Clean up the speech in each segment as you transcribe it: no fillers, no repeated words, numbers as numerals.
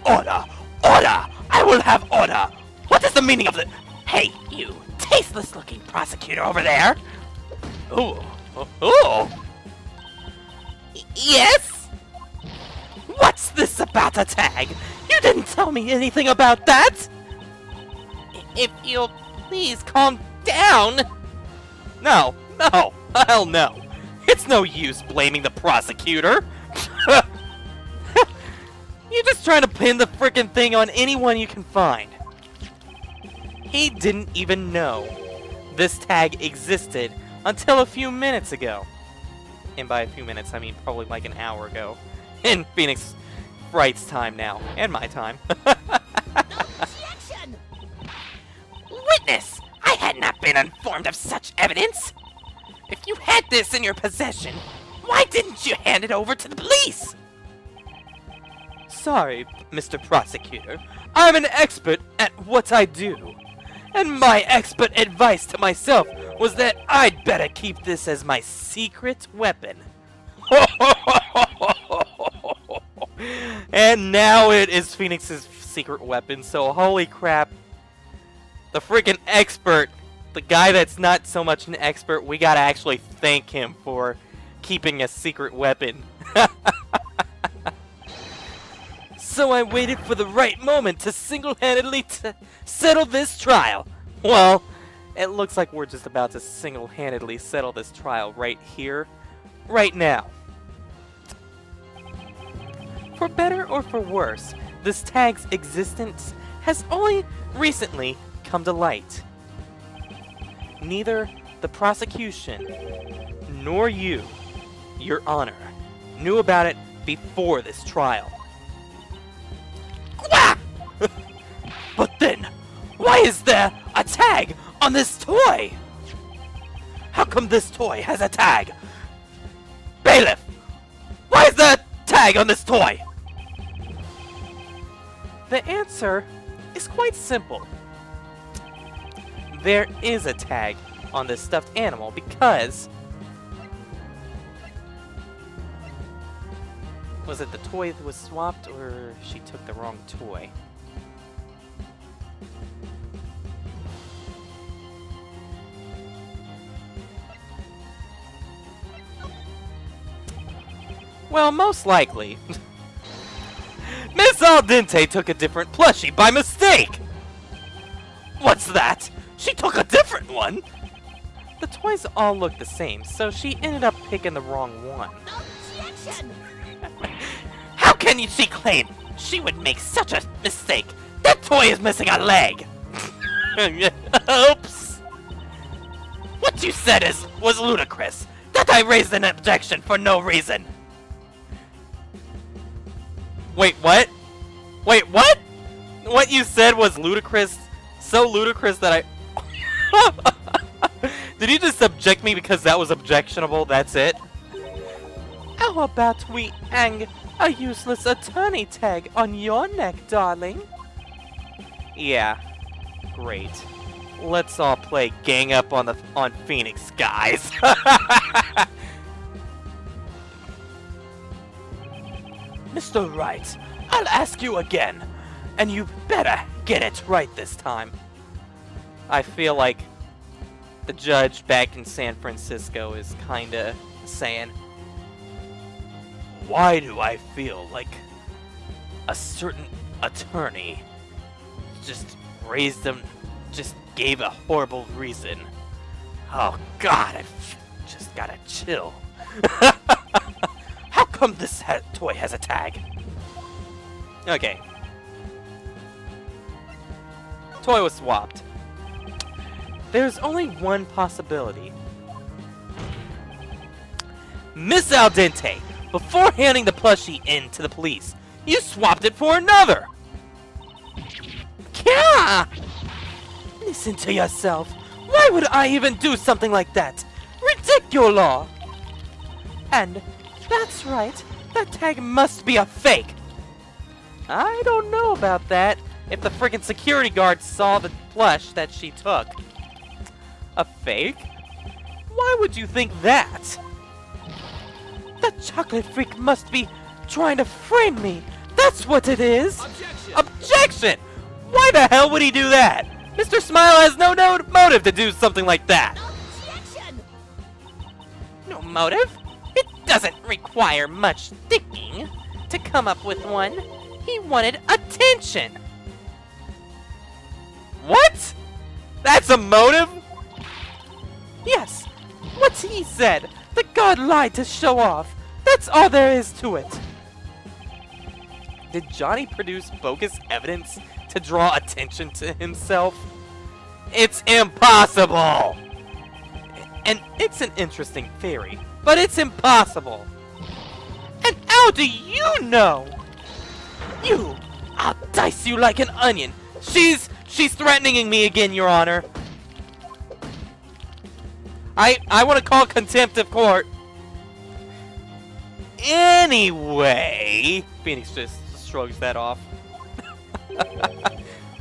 Order! Order! I will have order! What is the meaning of the— Hey, you tasteless-looking prosecutor over there! Ooh. Ooh! Yes? What's this about a tag? You didn't tell me anything about that! If you'll please calm down! No, hell no! It's no use blaming the prosecutor! You're just trying to pin the frickin' thing on anyone you can find. He didn't even know this tag existed until a few minutes ago. And by a few minutes, I mean probably like an hour ago. In Phoenix Wright's time now, and my time. Objection! Witness! I had not been informed of such evidence! If you had this in your possession, why didn't you hand it over to the police? Sorry, Mr. Prosecutor. I'm an expert at what I do. And my expert advice to myself was that I'd better keep this as my secret weapon. And now it is Phoenix's secret weapon, so holy crap. The freaking expert, the guy that's not so much an expert, we gotta actually thank him for keeping a secret weapon. So I waited for the right moment to single-handedly settle this trial. Well, it looks like we're just about to single-handedly settle this trial right here, right now. For better or for worse, this tag's existence has only recently come to light. Neither the prosecution nor you, Your Honor, knew about it before this trial. But then, why is there a tag on this toy? How come this toy has a tag? Bailiff, why is there a tag on this toy? The answer is quite simple. There is a tag on this stuffed animal because... Was it the toy that was swapped, or she took the wrong toy? Well, most likely. Miss Al Dente took a different plushie by mistake! What's that? She took a different one? The toys all look the same, so she ended up picking the wrong one. Objection! How can she claim she would make such a mistake? That toy is missing a leg! Oops! What you said was ludicrous. That I raised an objection for no reason. Wait, what? Wait, what? What you said was ludicrous? So ludicrous that I... Did you just subject me because that was objectionable? That's it? How about we hang a useless attorney tag on your neck, darling? Yeah. Great. Let's all play gang up on Phoenix, guys. Mr. Wright, I'll ask you again, and you better get it right this time. I feel like the judge back in San Francisco is kinda saying, why do I feel like a certain attorney just gave a horrible reason? Oh God, I've just gotta chill. How come this toy has a tag? Okay. Toy was swapped. There's only one possibility. Miss Al Dente, before handing the plushie in to the police, you swapped it for another! Yeah! Listen to yourself. Why would I even do something like that? Ridiculous! And that's right, that tag must be a fake. I don't know about that. If the friggin' security guard saw the plush that she took. A fake? Why would you think that? The chocolate freak must be trying to frame me. That's what it is! Objection! Objection! Why the hell would he do that? Mr. Smile has no motive to do something like that! Objection! No motive? It doesn't require much thinking to come up with one. He wanted attention! What? That's a motive? Yes, what he said. The god lied to show off. That's all there is to it. Did Johnny produce bogus evidence to draw attention to himself? It's impossible! And it's an interesting theory, but it's impossible. And how do you know? I'll dice you like an onion. She's threatening me again, Your Honor. I want to call contempt of court. Anyway, Phoenix just shrugs that off.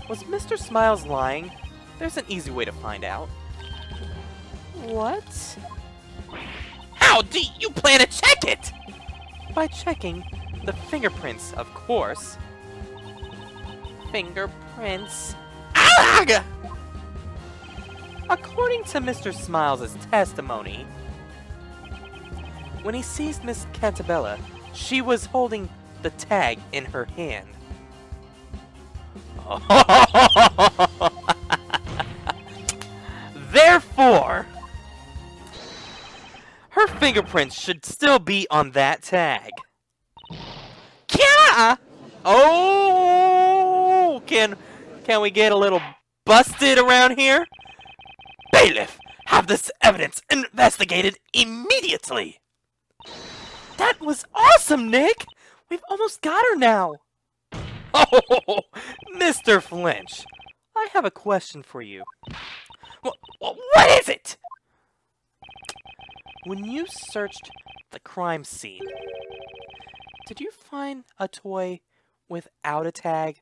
Was Mr. Smiles lying? There's an easy way to find out. What? How do you plan to check it? By checking the fingerprints, of course. Fingerprints. Ah! According to Mr. Smiles' testimony, when he seized Miss Cantabella, she was holding the tag in her hand. Therefore, her fingerprints should still be on that tag. Oh, can we get a little busted around here? Bailiff, have this evidence investigated immediately. That was awesome, Nick. We've almost got her now. Oh, Mr. Flinch, I have a question for you. What is it? When you searched the crime scene, did you find a toy without a tag?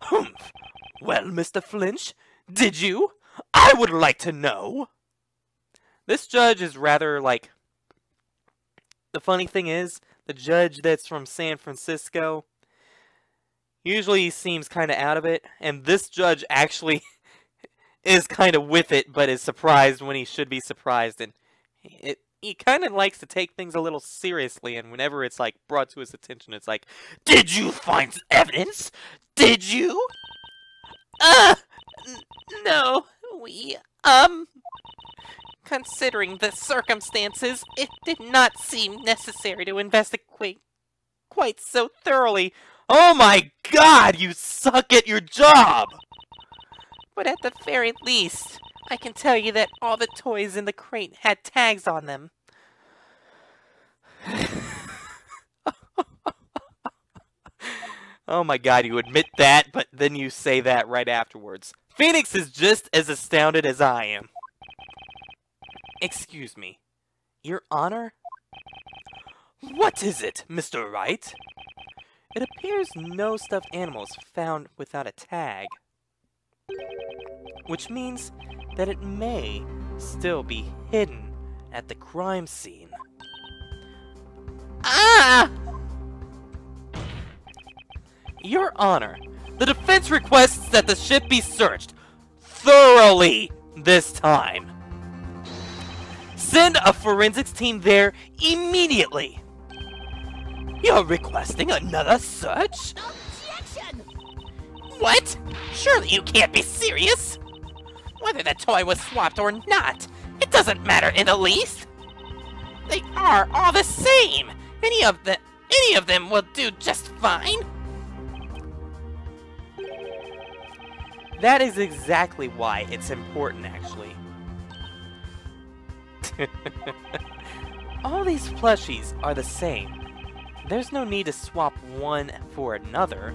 Humph. Well, Mr. Flinch, did you? I would like to know. This judge is rather like... The funny thing is, the judge that's from San Francisco, usually he seems kind of out of it, and this judge actually is kind of with it, but is surprised when he should be surprised, and he kind of likes to take things a little seriously, and whenever it's like brought to his attention, it's like, did you find evidence? Did you? No, considering the circumstances, it did not seem necessary to investigate quite so thoroughly. Oh my God, you suck at your job! But at the very least, I can tell you that all the toys in the crate had tags on them. Oh my God, you admit that, but then you say that right afterwards. Phoenix is just as astounded as I am. Excuse me, Your Honor? What is it, Mr. Wright? It appears no stuffed animals found without a tag. Which means that it may still be hidden at the crime scene. Ah! Your Honor, the defense requests that the ship be searched thoroughly this time. Send a forensics team there immediately. You're requesting another search? Objection! What? Surely you can't be serious. Whether the toy was swapped or not, it doesn't matter in the least. They are all the same. Any of them will do just fine. That is exactly why it's important, actually. All these plushies are the same. There's no need to swap one for another.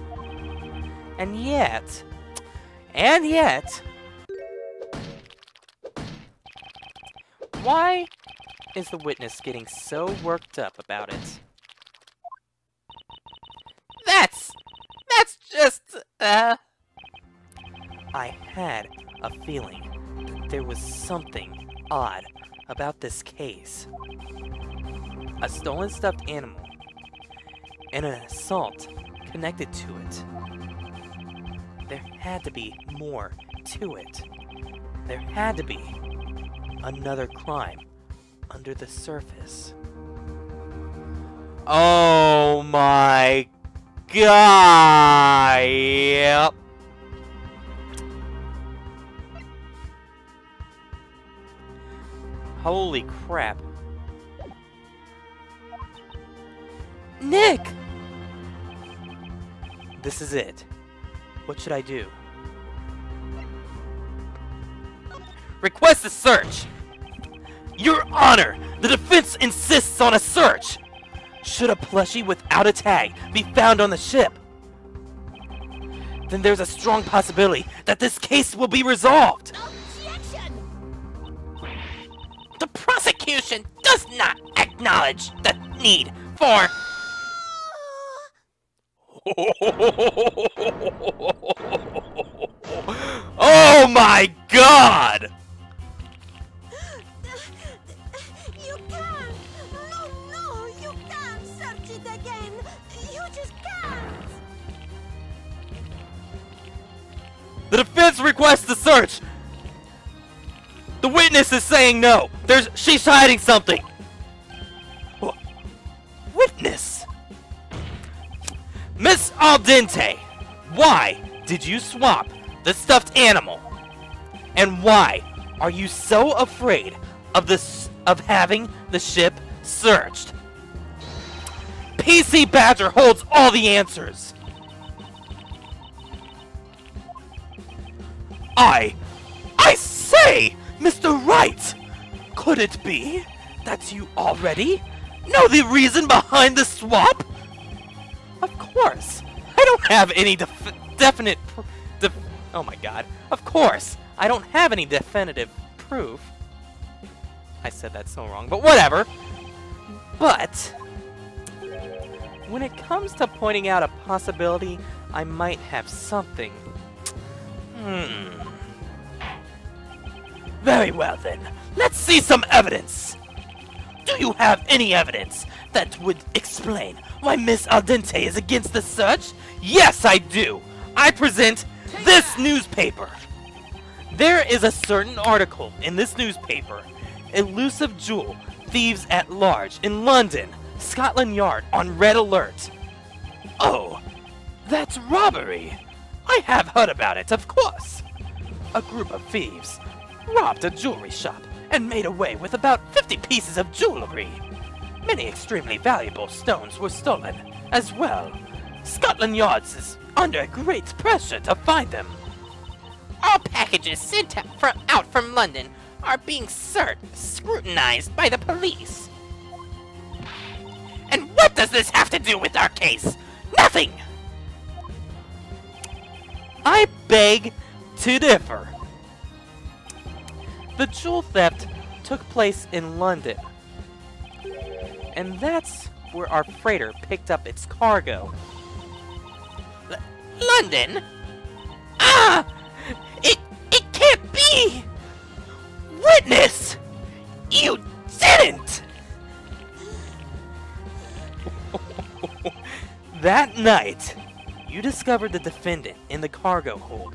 And yet... Why is the witness getting so worked up about it? That's just, I had a feeling that there was something odd about this case. A stolen stuffed animal. and an assault connected to it. There had to be more to it. There had to be another crime under the surface. Oh my god! Yep. Holy crap. Nick! This is it. What should I do? Request a search! Your Honor! The defense insists on a search! Should a plushie without a tag be found on the ship, then there's a strong possibility that this case will be resolved! Objection! The prosecution does not acknowledge the need for... Oh my god! You can't! No, you can't search it again! You just can't! The defense requests the search! The witness is saying no! She's hiding something! Witness! Miss Al Dente, why did you swap the stuffed animal? And why are you so afraid of having the ship searched? PC Badger holds all the answers. I say, Mr. Wright, could it be that you already know the reason behind the swap? Of course, I don't have any definite oh my god. Of course, I don't have any definitive proof. I said that so wrong, but whatever. But when it comes to pointing out a possibility, I might have something. Very well then, let's see some evidence. Do you have any evidence that would explain why Miss Al Dente is against the search? Yes, I do. I present this newspaper. There is a certain article in this newspaper, Elusive Jewel, Thieves at Large in London, Scotland Yard on red alert. Oh, that's robbery. I have heard about it, of course. A group of thieves robbed a jewelry shop and made away with about 50 pieces of jewelry. Many extremely valuable stones were stolen as well. Scotland Yard is under great pressure to find them. All packages sent out from London are being scrutinized by the police. And what does this have to do with our case? Nothing! I beg to differ. The jewel theft took place in London, and that's where our freighter picked up its cargo. London? Ah! It can't be! Witness! You didn't! That night, you discovered the defendant in the cargo hold.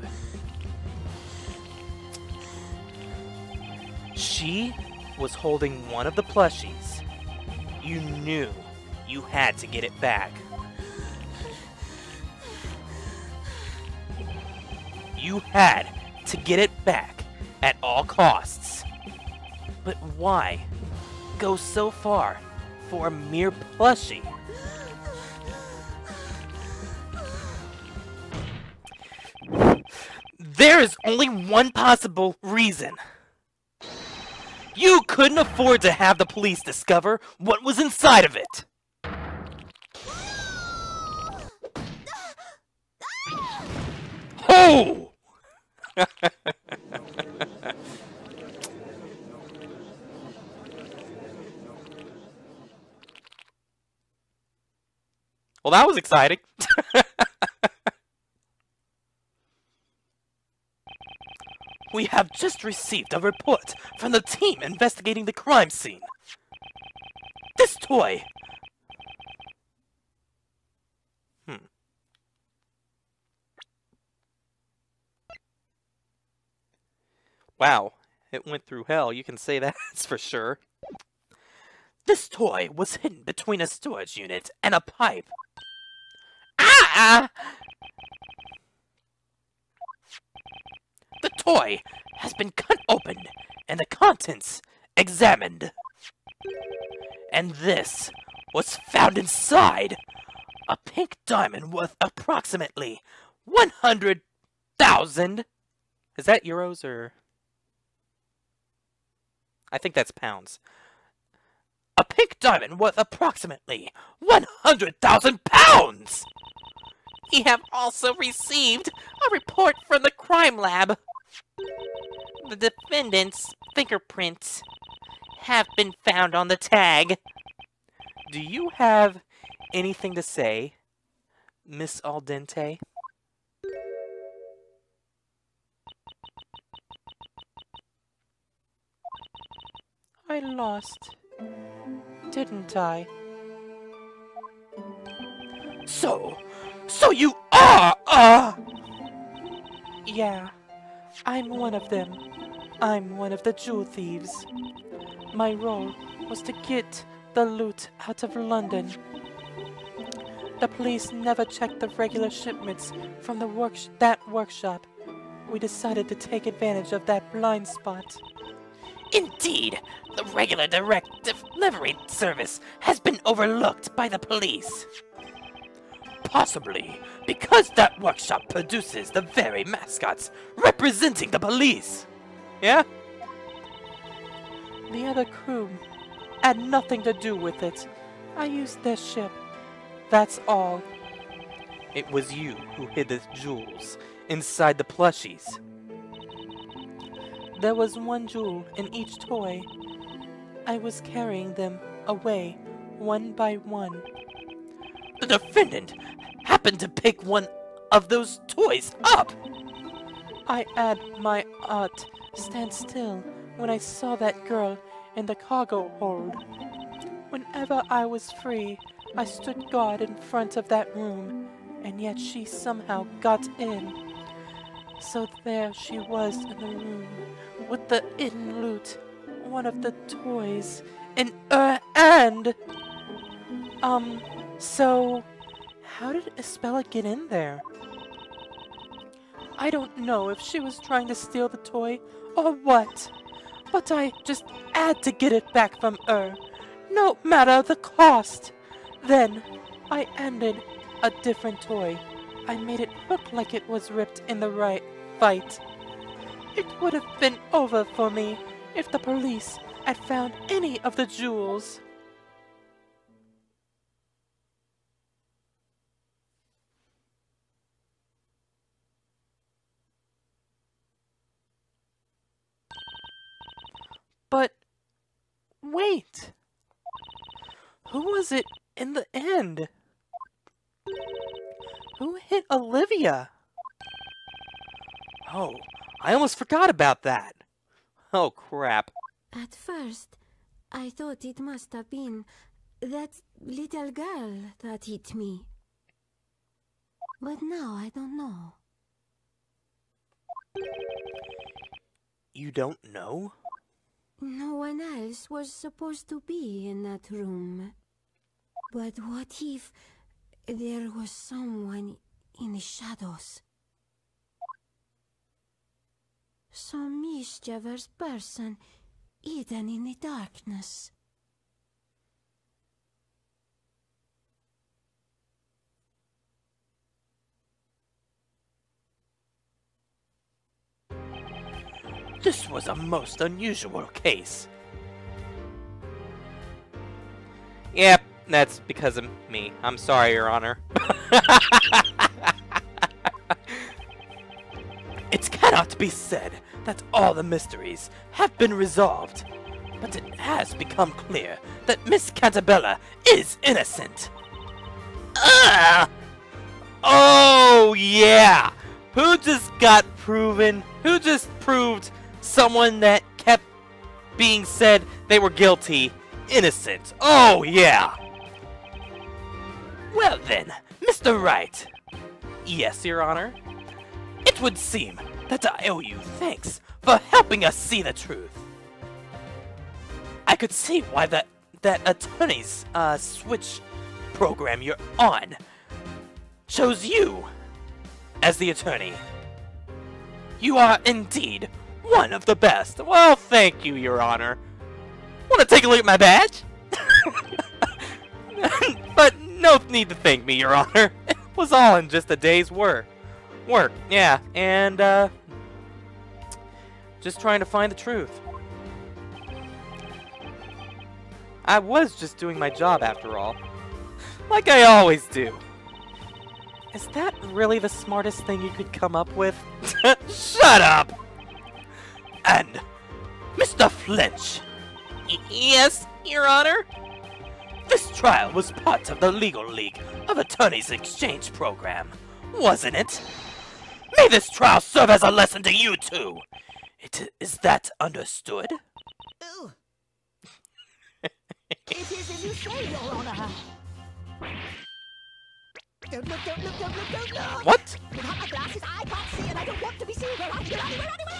She was holding one of the plushies. You knew you had to get it back. You had to get it back at all costs. But why go so far for a mere plushie? There is only one possible reason. You couldn't afford to have the police discover what was inside of it. Oh! Well, that was exciting. We have just received a report from the team investigating the crime scene. This toy Wow, it went through hell, you can say that's for sure. This toy was hidden between a storage unit and a pipe. Ah! The toy has been cut open and the contents examined. And this was found inside a pink diamond worth approximately 100,000. Is that euros or? I think that's pounds. A pink diamond worth approximately 100,000 pounds! We have also received a report from the crime lab. The defendant's fingerprints have been found on the tag. Do you have anything to say, Miss Al Dente? I lost, didn't I? So you are, Yeah, I'm one of them. I'm one of the jewel thieves. My role was to get the loot out of London. The police never checked the regular shipments from the that workshop. We decided to take advantage of that blind spot. Indeed, the regular direct delivery service has been overlooked by the police. Possibly because that workshop produces the very mascots representing the police. Yeah? The other crew had nothing to do with it. I used their ship. That's all. It was you who hid the jewels inside the plushies. There was one jewel in each toy. I was carrying them away, one by one. The defendant happened to pick one of those toys up! I had my heart stand still when I saw that girl in the cargo hold. Whenever I was free, I stood guard in front of that room, and yet she somehow got in. So there she was in the room, with the hidden loot, one of the toys, in her hand! So how did Isabella get in there? I don't know if she was trying to steal the toy or what, but I just had to get it back from her, no matter the cost. Then I ended a different toy. I made it look like it was ripped in the right fight. It would have been over for me if the police had found any of the jewels. But wait, who was it in the end? Who hit Olivia? Oh, I almost forgot about that. Oh, crap. At first, I thought it must have been that little girl that hit me. But now I don't know. You don't know? No one else was supposed to be in that room. But what if there was someone in the shadows? Some mischievous person hidden in the darkness. This was a most unusual case. Yep, that's because of me. I'm sorry, Your Honor. It cannot be said that all the mysteries have been resolved, but it has become clear that Miss Cantabella is innocent. Oh, yeah! Who just got proven? Who just proved someone that kept being said they were guilty innocent? Oh, yeah! Well then, Mr. Wright. Yes, Your Honor. It would seem that I owe you thanks for helping us see the truth. I could see why that attorney's switch program you're on chose you as the attorney. You are indeed one of the best. Well, thank you, Your Honor. Want to take a look at my badge? But no need to thank me, Your Honor. It was all in just a day's work. Yeah, and just trying to find the truth. I was just doing my job after all. Like I always do. Is that really the smartest thing you could come up with? Shut up! And Mr. Flinch. Yes, Your Honor? This trial was part of the Legal League of Attorneys Exchange program, wasn't it? May this trial serve as a lesson to you too. Is that understood? Ooh. It is as you say, Your Honor. Don't look, don't look, don't look, don't look! What? Without my glasses, I can't see, and I don't want to be seen. Where are you? Where are you? Where are you? Where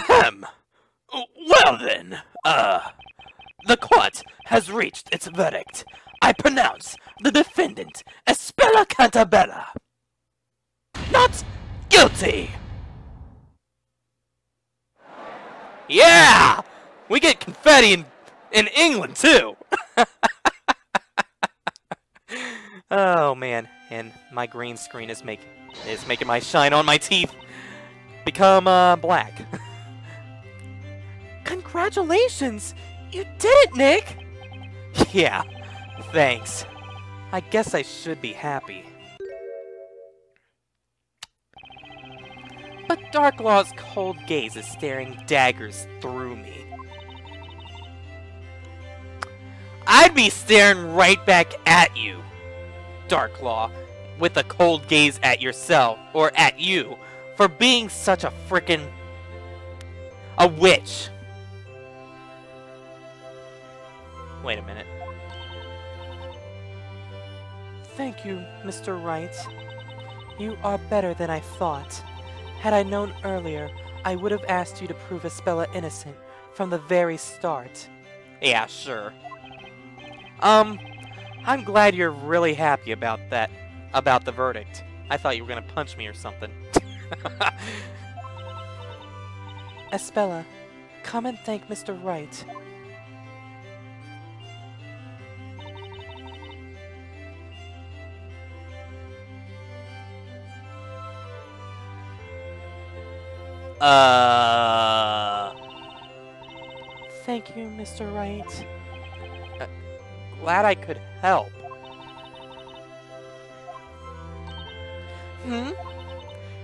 are you? Ahem. Well then, the court has reached its verdict. I pronounce the defendant, Espella Cantabella, not guilty! Yeah! We get confetti in England, too! Oh, man. And my green screen is making my shine on my teeth become, black. Congratulations! You did it, Nick! Yeah, thanks. I guess I should be happy. But Darklaw's cold gaze is staring daggers through me. I'd be staring right back at you, Darklaw, with a cold gaze at yourself, or at you, for being such a frickin' a witch. Wait a minute. Thank you, Mr. Wright. You are better than I thought. Had I known earlier, I would have asked you to prove Espella innocent from the very start. Yeah, sure. I'm glad you're really happy about that, about the verdict. I thought you were gonna punch me or something. Espella, come and thank Mr. Wright. Thank you, Mr. Wright. Glad I could help.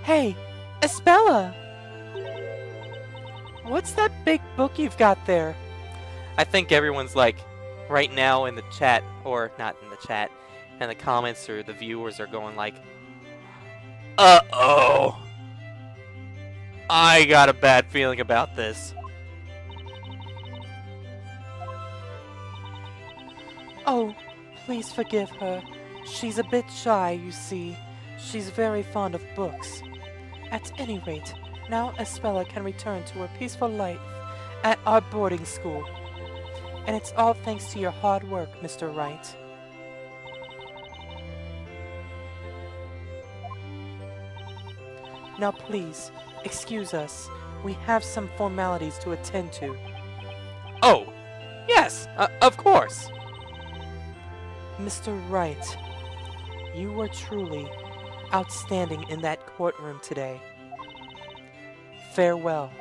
Hey, Espella! What's that big book you've got there? I think everyone's like, right now in the chat, or not in the chat, in the comments or the viewers are going like, uh-oh! I got a bad feeling about this. Oh, please forgive her. She's a bit shy, you see. She's very fond of books. At any rate, now Espella can return to her peaceful life at our boarding school. And it's all thanks to your hard work, Mr. Wright. Now please, excuse us. We have some formalities to attend to. Oh, yes, of course. Mr. Wright, you were truly outstanding in that courtroom today. Farewell.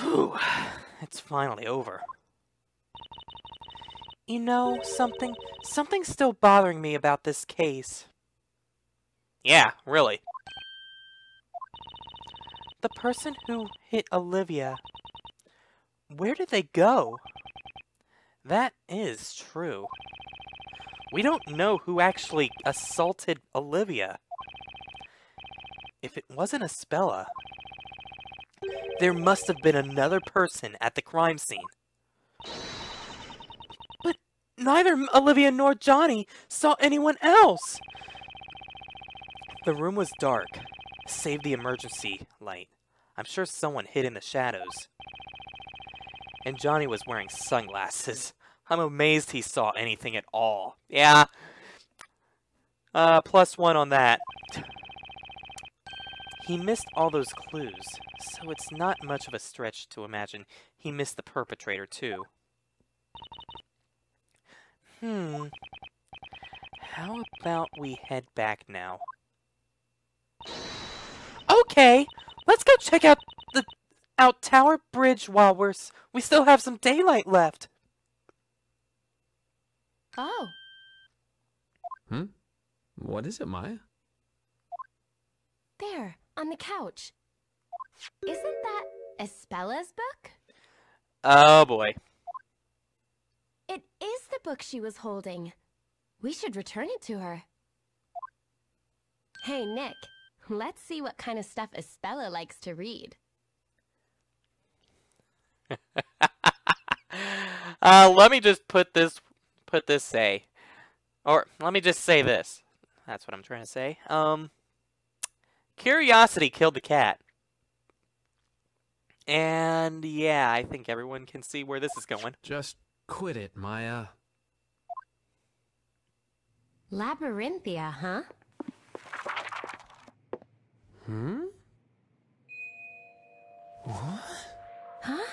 Whew, it's finally over. You know, something's still bothering me about this case. Yeah, really. The person who hit Olivia, where did they go? That is true. We don't know who actually assaulted Olivia. If it wasn't Espella, there must have been another person at the crime scene. But neither Olivia nor Johnny saw anyone else. The room was dark, save the emergency light. I'm sure someone hid in the shadows. And Johnny was wearing sunglasses. I'm amazed he saw anything at all. Yeah. +1 on that. He missed all those clues, so it's not much of a stretch to imagine he missed the perpetrator too. How about we head back now? Okay, let's go check out Tower Bridge while we still have some daylight left. Oh. What is it, Maya? There, on the couch. Isn't that Espella's book? Oh boy. It is the book she was holding. We should return it to her. Hey, Nick. Let's see what kind of stuff Espella likes to read. Let me just let me just say this. That's what I'm trying to say. Curiosity killed the cat. And yeah, I think everyone can see where this is going. Just quit it, Maya. Labyrinthia, huh? What? Huh?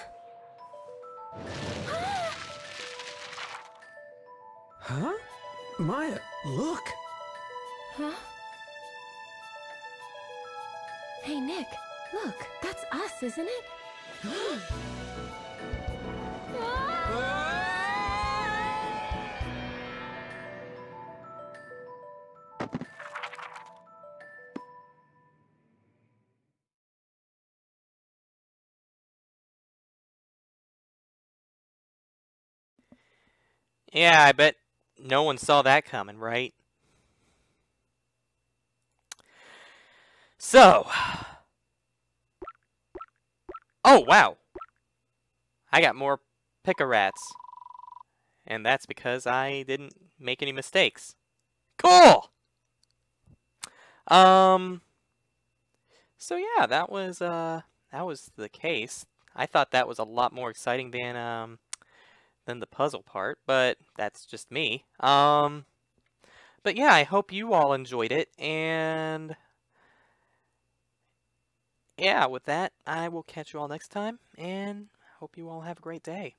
Huh? Maya, look! Huh? Hey, Nick, look, that's us, isn't it? Yeah, I bet no one saw that coming, right? So. Oh, wow. I got more pick-a-rats. And that's because I didn't make any mistakes. Cool! So yeah, that was the case. I thought that was a lot more exciting than the puzzle part, but that's just me. But yeah, I hope you all enjoyed it, and yeah, with that, I will catch you all next time, and hope you all have a great day.